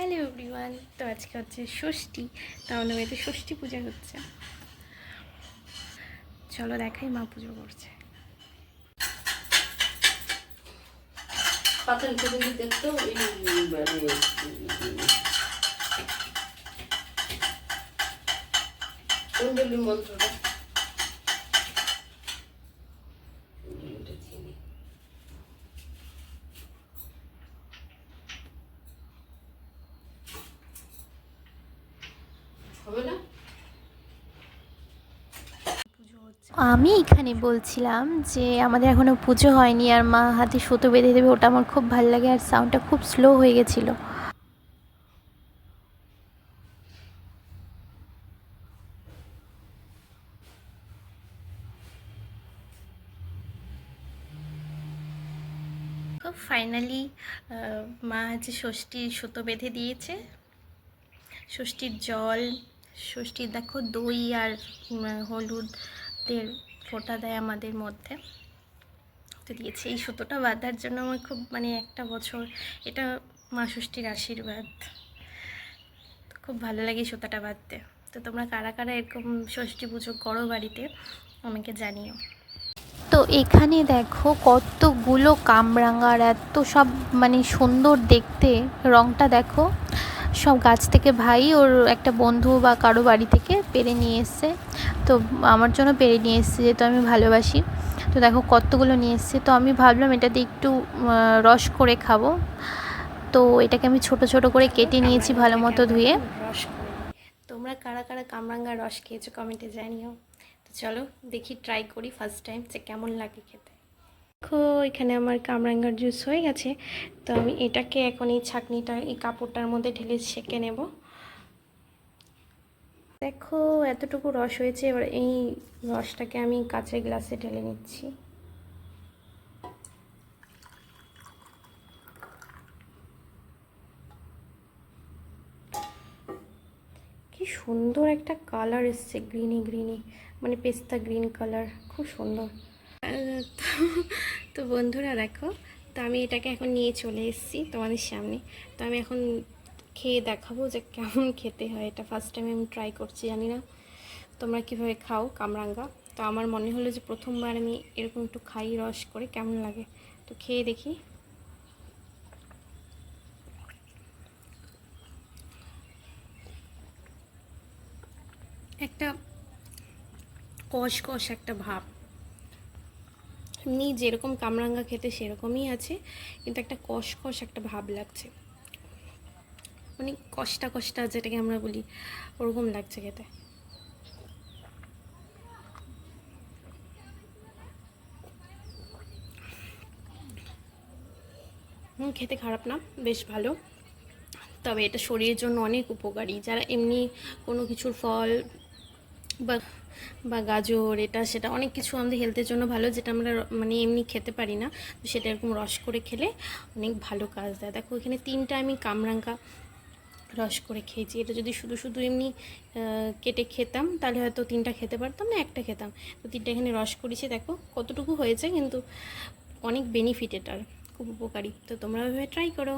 Hello everyone, তো আজকে হচ্ছে ষষ্ঠী। তো আমাদের বাড়িতে ষষ্ঠী পূজা হচ্ছে। চলো দেখাই মা পুজো করছে। পাতাল পর্যন্ত দেখতো এই কুণ্ডলী মন্ত্রটা হবে না। আমি এখানে বলছিলাম যে আমাদের এখনও পুজো হয়নি আর মা হাতে সুতো বেঁধে দেবে, ওটা আমার খুব ভালো লাগে। আর সাউন্ডটা খুব স্লো হয়ে গেছিলো। খুব ফাইনালি মা হচ্ছে ষষ্ঠীর সুতো বেঁধে দিয়েছে। ষষ্ঠীর জল, ষষ্ঠীর দেখো দই আর হলুদের ফোঁটা দেয় আমাদের মধ্যে। তো দিয়েছে এই সুতোটা বাঁধার জন্য আমার খুব একটা বছর এটা মা ষষ্ঠীর আশীর্বাদ। খুব ভালো লাগে সুতোটা বাঁধতে। তো তোমরা কারা কারা এরকম ষষ্ঠী পুজো করো বাড়িতে আমাকে জানিও। তো এখানে দেখো কতগুলো কামরাঙার, এত সব সুন্দর দেখতে। রংটা দেখো, সব গাছ থেকে ভাই ওর একটা বন্ধু বা কারো বাড়ি থেকে পেরে নিয়ে এসছে। তো আমার জন্য পেরে নিয়ে এসছে, যেহেতু আমি ভালোবাসি। তো দেখো কতগুলো নিয়ে এসছে। তো আমি ভাবলাম এটা দিয়ে একটু রস করে খাবো। তো এটাকে আমি ছোট ছোট করে কেটে নিয়েছি ভালো মতো ধুয়ে। রস করে তোমরা কারা কারা কামরাঙ্গার রস খেয়েছো কমেন্টে জানিও। তো চলো দেখি, ট্রাই করি ফার্স্ট টাইম যে কেমন লাগে খেতে। দেখো এখানে আমার কামরাঙ্গার জুস হয়ে গেছে। তো আমি এটাকে এখন এই ছাঁকনিটা এই কাপড়টার মধ্যে ঢেলে ছেঁকে নেব। দেখো এতটুকু রস হয়েছে। এবার এই রসটাকে আমি কাঁচের গ্লাসে ঢেলে নিচ্ছি। কি সুন্দর একটা কালার এসছে, গ্রিনি পেস্তা গ্রিন কালার, খুব সুন্দর। তো বন্ধুরা দেখো, তো আমি এটাকে এখন নিয়ে চলে এসেছি তোমাদের সামনে। তো আমি এখন খেয়ে দেখাবো যে কেমন খেতে হয়। এটা ফার্স্ট টাইম আমি ট্রাই করছি, জানি না তোমরা কীভাবে খাও কামরাঙ্গা। তো আমার মনে হলো যে প্রথমবার আমি এরকম একটু খাই রস করে, কেমন লাগে। তো খেয়ে দেখি। একটা কষ কষ একটা ভাব, এমনি যেরকম কামরাঙ্গা খেতে সেরকমই আছে, কিন্তু একটা কষ কষ একটা ভাব লাগছে, কষ্টা কষ্টা যেটাকে আমরা বলি, ওরকম লাগছে খেতে। খেতে খারাপ না, বেশ ভালো। তবে এটা শরীরের জন্য অনেক উপকারী। যারা এমনি কোনো কিছুর ফল বা বা গাজর, এটা সেটা অনেক কিছু আমাদের হেলথের জন্য ভালো, যেটা আমরা এমনি খেতে পারি না। তো সেটা এরকম রস করে খেলে অনেক ভালো কাজ দেয়। দেখো এখানে 3টা আমি কামরাঙ্গা রস করে খেয়েছি। এটা যদি শুধু শুধু এমনি কেটে খেতাম তাহলে হয়তো 3টা খেতে পারতাম না, একটা খেতাম। তো 3টা এখানে রস করেছি, দেখো কতটুকু হয়েছে, কিন্তু অনেক বেনিফিট এটার, খুব উপকারী। তো তোমরা ওইভাবে ট্রাই করো।